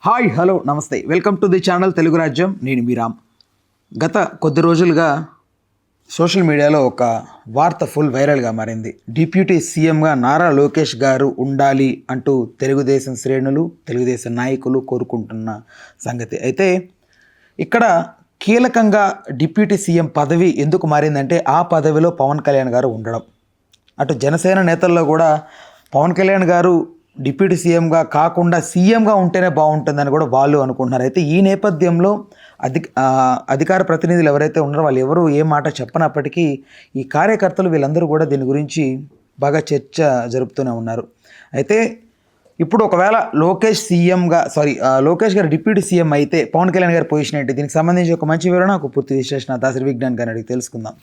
Hi hello నమస్తే welcome to the channel Telugu రాజ్యం. నేను మీ రామ్. గత కొద్ది రోజులుగా సోషల్ మీడియాలో ఒక వార్త ఫుల్ వైరల్గా మారింది. డిప్యూటీ సీఎంగా నారా లోకేష్ గారు ఉండాలి అంటూ తెలుగుదేశం శ్రేణులు, తెలుగుదేశం నాయకులు కోరుకుంటున్న సంగతి. అయితే ఇక్కడ కీలకంగా డిప్యూటీ సీఎం పదవి ఎందుకు మారిందంటే ఆ పదవిలో పవన్ కళ్యాణ్ గారు ఉండడం. అటు జనసేన నేతల్లో కూడా పవన్ కళ్యాణ్ గారు డిప్యూటీ సీఎంగా కాకుండా సీఎంగా ఉంటేనే బాగుంటుందని కూడా వాళ్ళు అనుకుంటున్నారు. అయితే ఈ నేపథ్యంలో అధికార ప్రతినిధులు ఎవరైతే ఉన్నారో వాళ్ళు ఎవరు ఏ మాట చెప్పనప్పటికీ ఈ కార్యకర్తలు వీళ్ళందరూ కూడా దీని గురించి బాగా చర్చ జరుపుతూనే ఉన్నారు. అయితే ఇప్పుడు ఒకవేళ లోకేష్ గారు డిప్యూటీ సీఎం అయితే పవన్ కళ్యాణ్ గారి పొజిషన్ ఏంటి, దీనికి సంబంధించి ఒక మంచి వివరణ, ఒక పూర్తి విశ్లేషణ దాసరి విజ్ఞాన్ గారిని అడిగి తెలుసుకుందాం.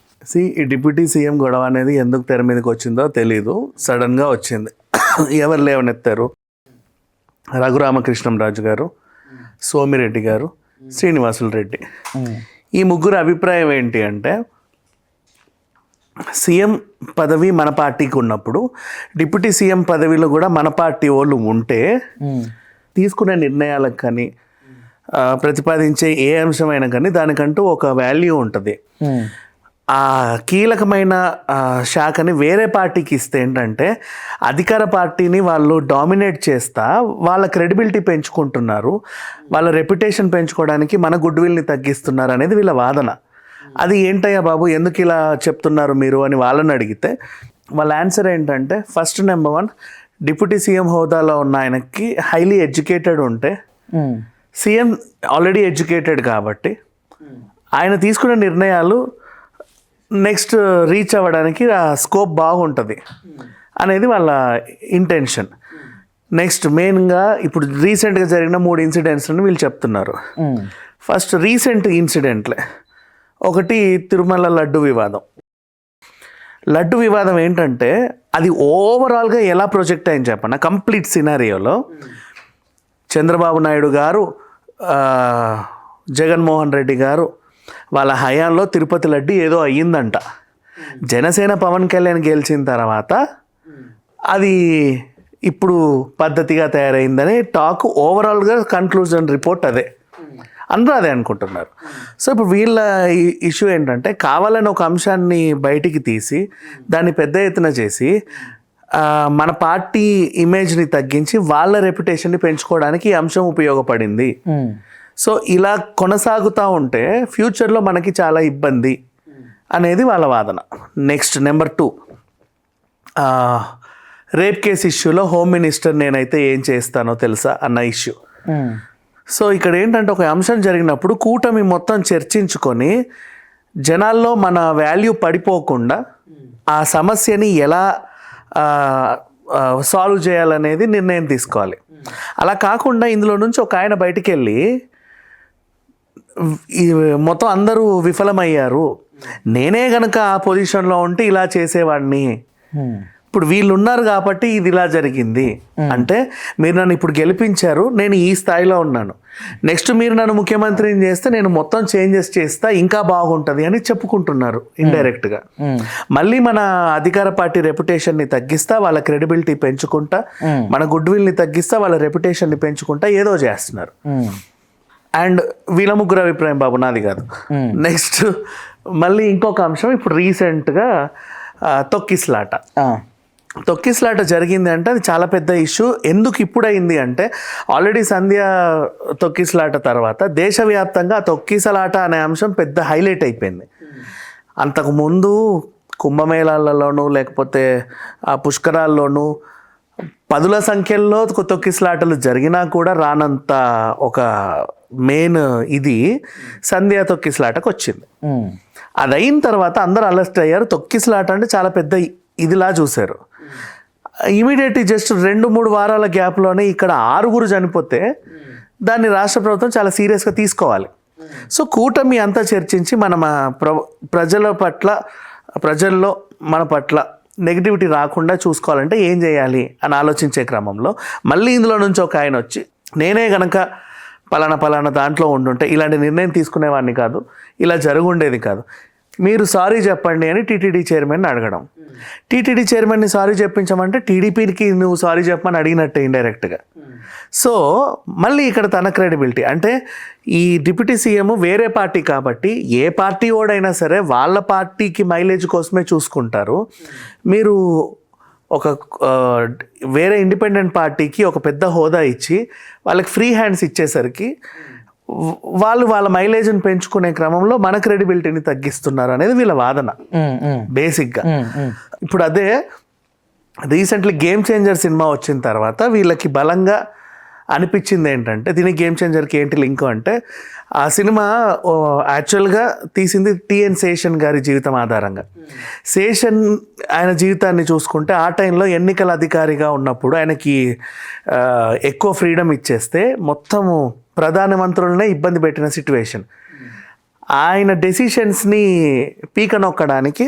ఈ డిప్యూటీ సీఎం గొడవ అనేది ఎందుకు తెర మీదకి వచ్చిందో తెలీదు, సడన్గా వచ్చింది. ఎవరు లేవనెత్తారు? రఘురామకృష్ణంరాజు గారు, సోమిరెడ్డి గారు, శ్రీనివాసులు రెడ్డి. ఈ ముగ్గురు అభిప్రాయం ఏంటి అంటే, సీఎం పదవి మన పార్టీకి ఉన్నప్పుడు డిప్యూటీ సీఎం పదవిలో కూడా మన పార్టీ వాళ్ళు ఉంటే తీసుకునే నిర్ణయాలకు కానీ ప్రతిపాదించే ఏ అంశమైనా కానీ దానికంటూ ఒక వాల్యూ ఉంటుంది. ఆ కీలకమైన శాఖని వేరే పార్టీకి ఇస్తే ఏంటంటే అధికార పార్టీని వాళ్ళు డామినేట్ చేస్తా వాళ్ళ క్రెడిబిలిటీ పెంచుకుంటున్నారు, వాళ్ళ రెప్యుటేషన్ పెంచుకోవడానికి మన గుడ్ విల్ని తగ్గిస్తున్నారు అనేది వీళ్ళ వాదన. అది ఏంటయ్యా బాబు ఎందుకు ఇలా చెప్తున్నారు మీరు అని వాళ్ళని అడిగితే వాళ్ళ ఆన్సర్ ఏంటంటే, ఫస్ట్ నెంబర్ 1, డిప్యూటీ సీఎం హోదాలో ఉన్న ఆయనకి హైలీ ఎడ్యుకేటెడ్ ఉంటే, సీఎం ఆల్రెడీ ఎడ్యుకేటెడ్ కాబట్టి ఆయన తీసుకునే నిర్ణయాలు నెక్స్ట్ రీచ్ అవ్వడానికి ఆ స్కోప్ బాగుంటుంది అనేది వాళ్ళ ఇంటెన్షన్. నెక్స్ట్ మెయిన్గా ఇప్పుడు రీసెంట్గా జరిగిన 3 ఇన్సిడెంట్స్ని వీళ్ళు చెప్తున్నారు. ఫస్ట్ రీసెంట్ ఇన్సిడెంట్లే. ఒకటి తిరుమల లడ్డు వివాదం. లడ్డు వివాదం ఏంటంటే అది ఓవరాల్గా ఎలా ప్రొజెక్ట్ అయింది చెప్పన్న, కంప్లీట్ సినారియోలో చంద్రబాబు నాయుడు గారు, జగన్మోహన్ రెడ్డి గారు వాళ్ళ హయాంలో తిరుపతి లడ్డు ఏదో అయ్యిందంట. జనసేన పవన్ కళ్యాణ్ గెలిచిన తర్వాత అది ఇప్పుడు పద్ధతిగా తయారైందని టాక్. ఓవరాల్గా కన్క్లూజన్ రిపోర్ట్ అదే, అందరూ అదే అనుకుంటున్నారు. సో ఇప్పుడు వీళ్ళ ఇష్యూ ఏంటంటే కావాలని ఒక అంశాన్ని బయటికి తీసి దాన్ని పెద్ద ఎత్తున చేసి మన పార్టీ ఇమేజ్ని తగ్గించి వాళ్ళ రెప్యుటేషన్ని పెంచుకోవడానికి ఈ అంశం ఉపయోగపడింది. సో ఇలా కొనసాగుతూ ఉంటే ఫ్యూచర్లో మనకి చాలా ఇబ్బంది అనేది వాళ్ళ వాదన. నెక్స్ట్ నెంబర్ 2, రేప్ కేసు ఇష్యూలో హోమ్ మినిస్టర్ నేనైతే ఏం చేస్తానో తెలుసా అన్న ఇష్యూ. సో ఇక్కడ ఏంటంటే ఒక అంశం జరిగినప్పుడు కూటమి మొత్తం చర్చించుకొని జనాల్లో మన వాల్యూ పడిపోకుండా ఆ సమస్యని ఎలా సాల్వ్ చేయాలనేది నిర్ణయం తీసుకోవాలి. అలా కాకుండా ఇందులో నుంచి ఒక ఆయన బయటికి వెళ్ళి మొత్తం అందరూ విఫలమయ్యారు, నేనే గనక ఆ పొజిషన్లో ఉంటే ఇలా చేసేవాడిని, ఇప్పుడు వీళ్ళు ఉన్నారు కాబట్టి ఇది ఇలా జరిగింది అంటే, మీరు నన్ను ఇప్పుడు గెలిపించారు, నేను ఈ స్థాయిలో ఉన్నాను, నెక్స్ట్ మీరు నన్ను ముఖ్యమంత్రిని చేస్తే నేను మొత్తం చేంజెస్ చేస్తా ఇంకా బాగుంటుంది అని చెప్పుకుంటున్నారు ఇండైరెక్ట్గా. మళ్ళీ మన అధికార పార్టీ రెప్యుటేషన్ని తగ్గిస్తా వాళ్ళ క్రెడిబిలిటీ పెంచుకుంటా, మన గుడ్ విల్ని తగ్గిస్తా వాళ్ళ రెప్యుటేషన్ని పెంచుకుంటా ఏదో చేస్తున్నారు. అండ్ వీళ్ళ ముగ్గురు అభిప్రాయం బాబు, నాది కాదు. నెక్స్ట్ మళ్ళీ ఇంకొక అంశం, ఇప్పుడు రీసెంట్గా తొక్కిస్లాట జరిగింది అంటే అది చాలా పెద్ద ఇష్యూ. ఎందుకు ఇప్పుడు అయింది అంటే, ఆల్రెడీ సంధ్య తొక్కిస్లాట తర్వాత దేశవ్యాప్తంగా తొక్కిసలాట అనే అంశం పెద్ద హైలైట్ అయిపోయింది. అంతకుముందు కుంభమేళాలలోనూ లేకపోతే ఆ పుష్కరాల్లోనూ 10ల సంఖ్యలో తొక్కిసలాటలు జరిగినా కూడా రానంత ఒక మెయిన్ ఇది సంధ్య తొక్కిసలాటకు వచ్చింది. అది అయిన తర్వాత అందరూ అలర్ట్ అయ్యారు. తొక్కిసలాట అంటే చాలా పెద్ద ఇదిలా చూశారు. ఇమీడియట్లీ జస్ట్ 2-3 వారాల గ్యాప్లోనే ఇక్కడ 6 చనిపోతే దాన్ని రాష్ట్ర ప్రభుత్వం చాలా సీరియస్గా తీసుకోవాలి. సో కూటమి అంతా చర్చించి మన ప్రజల్లో మన పట్ల నెగిటివిటీ రాకుండా చూసుకోవాలంటే ఏం చేయాలి అని ఆలోచించే క్రమంలో మళ్ళీ ఇందులో నుంచి ఒక ఆయన వచ్చి, నేనే గనక పలానా దాంట్లో ఉండుంటే ఇలాంటి నిర్ణయం తీసుకునేవాడిని కాదు, ఇలా జరుగుండేది కాదు, మీరు సారీ చెప్పండి అని టీటీడీ చైర్మన్ అడగడం. టీటీడీ చైర్మన్ని సారీ చెప్పించమంటే టీడీపీకి నువ్వు సారీ చెప్పమని అడిగినట్టే ఇండైరెక్ట్గా. సో మళ్ళీ ఇక్కడ తన క్రెడిబిలిటీ అంటే ఈ డిప్యూటీ సీఎం వేరే పార్టీ కాబట్టి ఏ పార్టీ ఓడైనా సరే వాళ్ళ పార్టీకి మైలేజ్ కోసమే చూసుకుంటారు. మీరు ఒక వేరే ఇండిపెండెంట్ పార్టీకి ఒక పెద్ద హోదా ఇచ్చి వాళ్ళకి ఫ్రీ హ్యాండ్స్ ఇచ్చేసరికి వాళ్ళు వాళ్ళ మైలేజ్ని పెంచుకునే క్రమంలో మన క్రెడిబిలిటీని తగ్గిస్తున్నారు అనేది వీళ్ళ వాదన బేసిక్గా. ఇప్పుడు అదే రీసెంట్లీ గేమ్ చేంజర్ సినిమా వచ్చిన తర్వాత వీళ్ళకి బలంగా అనిపించింది ఏంటంటే, దీనికి గేమ్ చేంజర్కి ఏంటి లింక్ అంటే, ఆ సినిమా యాక్చువల్గా తీసింది టిఎన్ శేషన్ గారి జీవితం ఆధారంగా. శేషన్ ఆయన జీవితాన్ని చూసుకుంటే ఆ టైంలో ఎన్నికల అధికారిగా ఉన్నప్పుడు ఆయనకి ఎక్కువ ఫ్రీడమ్ ఇచ్చేస్తే మొత్తము ప్రధానమంత్రులనే ఇబ్బంది పెట్టిన సిట్యువేషన్. ఆయన డెసిషన్స్ని పీక నొక్కడానికి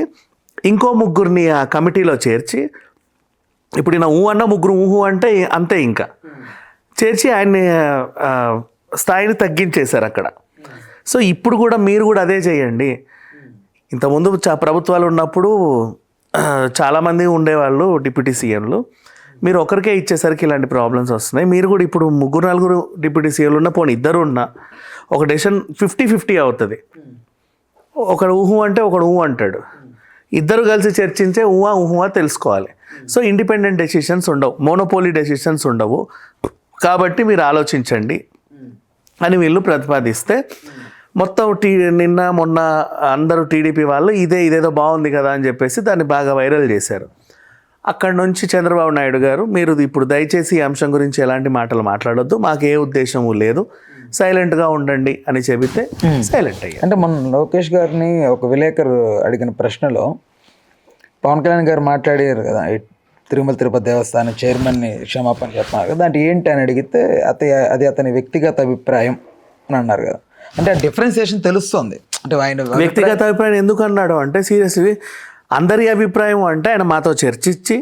ఇంకో ముగ్గురిని ఆ కమిటీలో చేర్చి, ఇప్పుడు ఈయన ఊ అన్న ముగ్గురు ఊహు అంటే అంతే, ఇంకా చేర్చి ఆయన్ని స్థాయిని తగ్గించేశారు అక్కడ. సో ఇప్పుడు కూడా మీరు కూడా అదే చేయండి. ఇంతకుముందు ప్రభుత్వాలు ఉన్నప్పుడు చాలామంది ఉండేవాళ్ళు డిప్యూటీ సీఎంలు, మీరు ఒకరికే ఇచ్చేసరికి ఇలాంటి ప్రాబ్లమ్స్ వస్తున్నాయి. మీరు కూడా ఇప్పుడు 3-4 డిప్యూటీ సీఎంలు ఉన్న, పోనీ ఇద్దరు ఉన్నా ఒక డెసిషన్ 50-50 అవుతుంది. ఒకడు ఊహు అంటే ఒకడు ఊహు అంటాడు, ఇద్దరు కలిసి చర్చించే ఊహా తెలుసుకోవాలి. సో ఇండిపెండెంట్ డెసిషన్స్ ఉండవు, మోనోపోలీ డెసిషన్స్ ఉండవు. కాబట్టి మీరు ఆలోచించండి అని వీళ్ళు ప్రతిపాదిస్తే మొత్తం నిన్న మొన్న అందరూ టీడీపీ వాళ్ళు ఇదేదో బాగుంది కదా అని చెప్పేసి దాన్ని బాగా వైరల్ చేశారు. అక్కడి నుంచి చంద్రబాబు నాయుడు గారు, మీరు ఇప్పుడు దయచేసి ఈ అంశం గురించి ఎలాంటి మాటలు మాట్లాడొద్దు, మాకు ఏ ఉద్దేశము లేదు, సైలెంట్గా ఉండండి అని చెబితే సైలెంట్ అయ్యారు. అంటే మొన్న లోకేష్ గారిని ఒక విలేకరు అడిగిన ప్రశ్నలో పవన్ కళ్యాణ్ గారు మాట్లాడారు కదా, తిరుమల తిరుపతి దేవస్థానం చైర్మన్ని క్షమాపణ చెప్పారు కదా, అంటే ఏంటి అని అడిగితే అది అతని వ్యక్తిగత అభిప్రాయం అని అన్నారు కదా. అంటే ఆ డిఫరెన్సియేషన్ తెలుస్తుంది. అంటే ఆయన వ్యక్తిగత అభిప్రాయం ఎందుకు అన్నాడు అంటే, సీరియస్లీ అందరి అభిప్రాయం అంటే ఆయన మాతో చర్చించి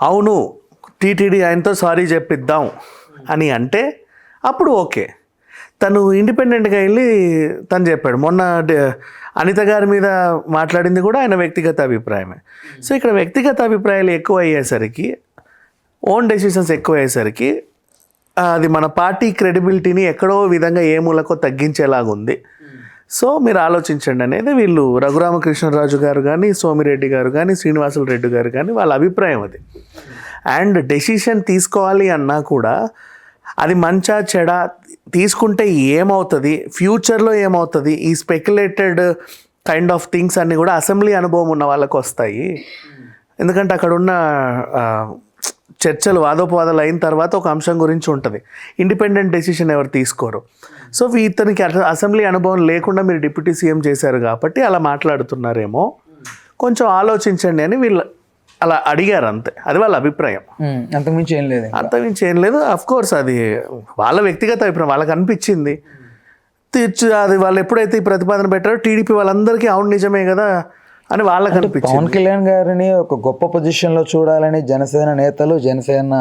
అవును టీటీడీ ఆయనతో సారీ చెప్పిద్దాం అని అంటే అప్పుడు ఓకే. తను ఇండిపెండెంట్గా వెళ్ళి తను చెప్పాడు. మొన్న అనిత గారి మీద మాట్లాడింది కూడా ఆయన వ్యక్తిగత అభిప్రాయమే. సో ఇక్కడ వ్యక్తిగత అభిప్రాయాలు ఎక్కువ అయ్యేసరికి, ఓన్ డెసిషన్స్ ఎక్కువ అయ్యేసరికి అది మన పార్టీ క్రెడిబిలిటీని ఎక్కడో విధంగా ఏ మూలకో తగ్గించేలాగుంది. సో మీరు ఆలోచించండి అనేది వీళ్ళు రఘురామకృష్ణరాజు గారు కానీ, సోమిరెడ్డి గారు కానీ, శ్రీనివాసులు రెడ్డి గారు కానీ వాళ్ళ అభిప్రాయం అది. అండ్ డెసిషన్ తీసుకోవాలి అన్నా కూడా అది మంచా చెడా, తీసుకుంటే ఏమవుతుంది, ఫ్యూచర్లో ఏమవుతుంది, ఈ స్పెక్యులేటెడ్ కైండ్ ఆఫ్ థింగ్స్ అన్నీ కూడా అసెంబ్లీ అనుభవం ఉన్న వాళ్ళకు వస్తాయి. ఎందుకంటే అక్కడ ఉన్న చర్చలు వాదోపవాదాలు అయిన తర్వాత ఒక అంశం గురించి ఉంటుంది, ఇండిపెండెంట్ డెసిషన్ ఎవరు తీసుకోరు. సో ఇతనికి అసెంబ్లీ అనుభవం లేకుండా మీరు డిప్యూటీ సీఎం చేశారు కాబట్టి అలా మాట్లాడుతున్నారేమో, కొంచెం ఆలోచించండి అని వీళ్ళు అలా అడిగారు అంతే. అది వాళ్ళ అభిప్రాయం, అంతకుమించి ఏం లేదు. అంతకుమించి ఏం లేదు. అఫ్కోర్స్ అది వాళ్ళ వ్యక్తిగత అభిప్రాయం, వాళ్ళకి అనిపించింది అది. వాళ్ళు ఎప్పుడైతే ఈ ప్రతిపాదన పెట్టారో టీడీపీ వాళ్ళందరికీ అవును నిజమే కదా అని వాళ్ళకి అనిపించింది. పవన్ కళ్యాణ్ గారిని ఒక గొప్ప పొజిషన్లో చూడాలని జనసేన నేతలు, జనసేన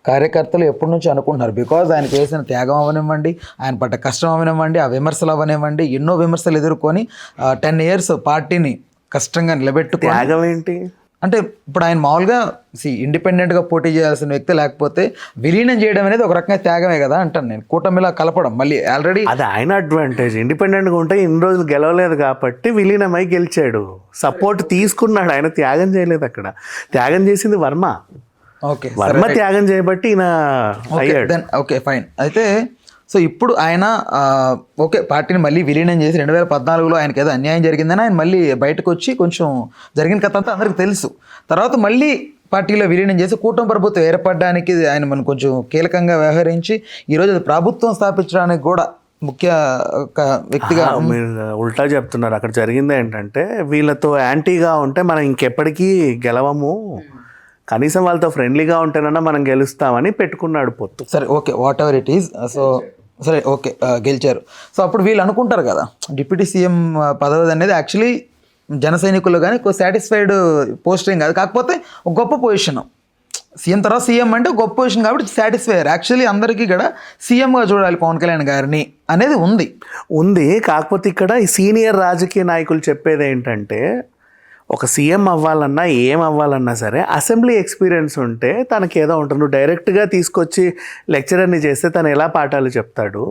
కార్యకర్తలు ఎప్పటి నుంచి అనుకుంటున్నారు. బికాజ్ ఆయన చేసిన త్యాగం అవనివ్వండి, ఆయన పడ్డ కష్టం అవనివ్వండి, ఆ విమర్శలు అవనివ్వండి, ఎన్నో విమర్శలు ఎదుర్కొని 10 years పార్టీని కష్టంగా నిలబెట్టుకో. త్యాగం ఏంటి అంటే ఇప్పుడు ఆయన మామూలుగా ఇండిపెండెంట్గా పోటీ చేయాల్సిన వ్యక్తి, లేకపోతే విలీనం చేయడం అనేది ఒక రకంగా త్యాగమే కదా అంటాను నేను. కూటమిలా కలపడం మళ్ళీ ఆల్రెడీ అది ఆయన అడ్వాంటేజ్. ఇండిపెండెంట్గా ఉంటే ఇన్ని రోజులు గెలవలేదు కాబట్టి విలీనమై గెలిచాడు, సపోర్ట్ తీసుకున్నాడు. ఆయన త్యాగం చేయలేదు. అక్కడ త్యాగం చేసింది వర్మ. ఓకే, వర్మ త్యాగం చేయబట్టి ఈయన అయ్యాడు. Okay fine. అయితే సో ఇప్పుడు ఆయన ఓకే పార్టీని మళ్ళీ విలీనం చేసి 2014లో ఆయనకి ఏదో అన్యాయం జరిగిందని ఆయన మళ్ళీ బయటకు వచ్చి కొంచెం జరిగిన కథ అంతా అందరికీ తెలుసు. తర్వాత మళ్ళీ పార్టీలో విలీనం చేసి కూటమి ప్రభుత్వం ఏర్పడడానికి ఆయన మనం కొంచెం కీలకంగా వ్యవహరించి ఈరోజు ప్రభుత్వం స్థాపించడానికి కూడా ముఖ్య వ్యక్తిగా. మీరు ఉల్టా చెప్తున్నారు. అక్కడ జరిగింది ఏంటంటే, వీళ్ళతో యాంటీగా ఉంటే మనం ఇంకెప్పటికీ గెలవము, కనీసం వాళ్ళతో ఫ్రెండ్లీగా ఉంటేనన్నా మనం గెలుస్తామని పెట్టుకున్నాడు పొత్తు. సరే okay, what ever it is. So సరే ఓకే, గెలిచారు. సో అప్పుడు వీళ్ళు అనుకుంటారు కదా, డిప్యూటీ సీఎం పదవి అనేది యాక్చువల్లీ జన సైనికులు కానీ సాటిస్ఫైడ్ పోస్టింగ్ కాదు, కాకపోతే ఒక గొప్ప పొజిషన్. సీఎం తర్వాత సీఎం అంటే గొప్ప పొజిషన్ కాబట్టి సాటిస్ఫైయర్. యాక్చువల్లీ అందరికీ కూడా సీఎంగా చూడాలి పవన్ కళ్యాణ్ గారిని అనేది ఉంది. కాకపోతే ఇక్కడ ఈ సీనియర్ రాజకీయ నాయకులు చెప్పేది ఏంటంటే ఒక సీఎం అవ్వాలన్నా ఏం అవ్వాలన్నా సరే అసెంబ్లీ ఎక్స్పీరియన్స్ ఉంటే తనకి ఏదో ఉంటుంది. నువ్వు డైరెక్ట్గా తీసుకొచ్చి లెక్చరర్ని చేస్తే తను ఎలా పాఠాలు చెప్తాడు?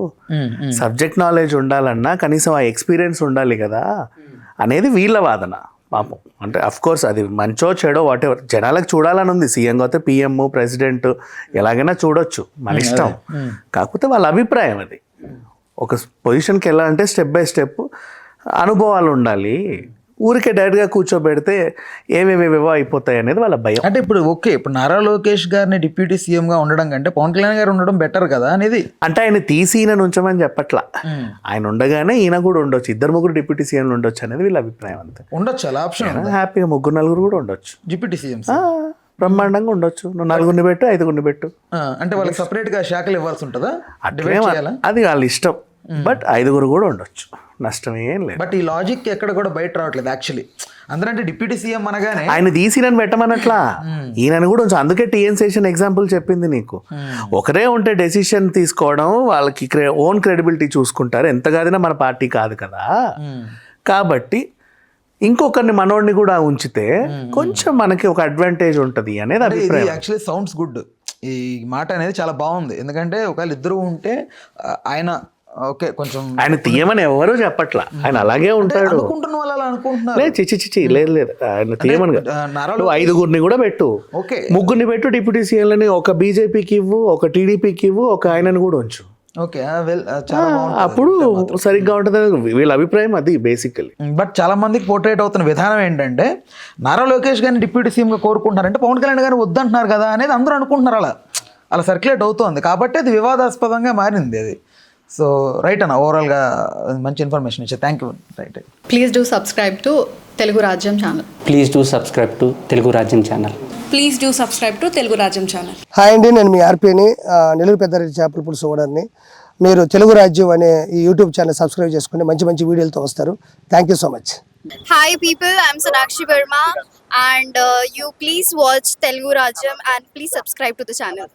సబ్జెక్ట్ నాలెడ్జ్ ఉండాలన్నా కనీసం ఆ ఎక్స్పీరియన్స్ ఉండాలి కదా అనేది వీళ్ళ వాదన. పాపం అంటే కోర్స్ అది మంచో చెడో వాట్ ఎవర్, జనాలకు చూడాలని ఉంది. సీఎం అయితే పిఎం ప్రెసిడెంట్ ఎలాగైనా చూడొచ్చు, మన ఇష్టం. కాకపోతే వాళ్ళ అభిప్రాయం అది. ఒక పొజిషన్కి వెళ్ళాలంటే స్టెప్ బై స్టెప్ అనుభవాలు ఉండాలి. ఊరికే డైరెక్ట్గా కూర్చోబెడితే ఏవేవేవో అయిపోతాయి అనేది వాళ్ళ భయం. అంటే ఇప్పుడు నారా లోకేష్ గారిని డిప్యూటీ సీఎంగా ఉండడం కంటే పవన్ కళ్యాణ్ గారు ఉండడం బెటర్ కదా అనేది. అంటే ఆయన తీసి ఈయన ఉంచమని చెప్పట్లా, ఆయన ఉండగానే ఈయన కూడా ఉండొచ్చు, 2-3 డిప్యూటీ సీఎంలు ఉండొచ్చు అనేది వీళ్ళ అభిప్రాయం. అంతే, ఉండొచ్చు, అలా ఆప్షన్ హ్యాపీగా 3-4 కూడా ఉండొచ్చు డిప్యూటీ సీఎం. బ్రహ్మాండంగా ఉండొచ్చు. నువ్వు 4 పెట్టు, 5 పెట్టు. అంటే వాళ్ళకి సపరేట్ గా శాఖలు ఇవ్వాల్సి ఉంటుందా? అది వాళ్ళ ఇష్టం. బట్ 5 కూడా ఉండొచ్చు, నష్టం ఏం లేదు. బట్ ఈ లాజిక్ ఎక్కడ కూడా బయట రావట్లేదు యాక్చువల్లీ. అందరంటే డిప్యూటీ సీఎం అనగానే ఆయన తీసి నన్ను పెట్టమన్నట్లా, ఈయనని కూడా ఉంచు. అందుకే టీఎన్ శేషన్ ఎగ్జాంపుల్ చెప్పింది నీకు. ఒకరే ఉంటే డెసిషన్ తీసుకోవడం వాళ్ళకి ఓన్ క్రెడిబిలిటీ చూసుకుంటారు. ఎంత కాదినా మన పార్టీ కాదు కదా, కాబట్టి ఇంకొకరిని మనోడిని కూడా ఉంచితే కొంచెం మనకి ఒక అడ్వాంటేజ్ ఉంటుంది అనేది అభిప్రాయం. యాక్చువల్లీ సౌండ్స్ గుడ్, ఈ మాట అనేది చాలా బాగుంది. ఎందుకంటే ఒకవేళ ఇద్దరు ఉంటే ఆయన ఓకే కొంచెం ఆయన తీయమని ఎవరూ చెప్పట్లా, ఆయన అలాగే ఉంటాడు. అనుకుంటున్న వాళ్ళు అలా అనుకుంటున్నారు. లేదు ఆయన తీయమని. 5 కూడా పెట్టు, 3 పెట్టు డిప్యూటీ సీఎంలని. ఒక బీజేపీకి ఇవ్వు, ఒక టీడీపీకి ఇవ్వు, ఒక ఆయనను కూడా ఉంచు. అప్పుడు సరిగ్గా ఉంటుంది వీళ్ళ అభిప్రాయం అది బేసికలీ. బట్ చాలా మందికి పోర్ట్రేట్ అవుతున్న విధానం ఏంటంటే నారా లోకేష్ గారిని డిప్యూటీ సీఎంగా కోరుకుంటున్నారంటే పవన్ కళ్యాణ్ గారిని వద్దంటున్నారు కదా అనేది అందరూ అనుకుంటున్నారు. అలా సర్క్యులేట్ అవుతుంది కాబట్టి అది వివాదాస్పదంగా మారింది అది. సో రైట్ అన్న, ఓవరాల్గా మంచి ఇన్ఫర్మేషన్ ఇచ్చా. Thank you. Right, please do subscribe to Telugu Rajyam channel. Please do subscribe to Telugu Rajyam channel. Please do subscribe to Telugu Rajyam channel. Hi అండి, నేను మీ ఆర్పీని, నెల్లూరు పెద్దారెడ్డి చేపల పులుసు ఓనర్ని. మీరు తెలుగు రాజ్యం అనే ఈ యూట్యూబ్ ఛానల్ సబ్స్క్రైబ్ చేసుకుని మంచి మంచి వీడియోలతో వస్తారు. Thank you so much. Hi people, I'm Sonakshi Verma and you please watch Telugu Rajyam and please subscribe to the channel.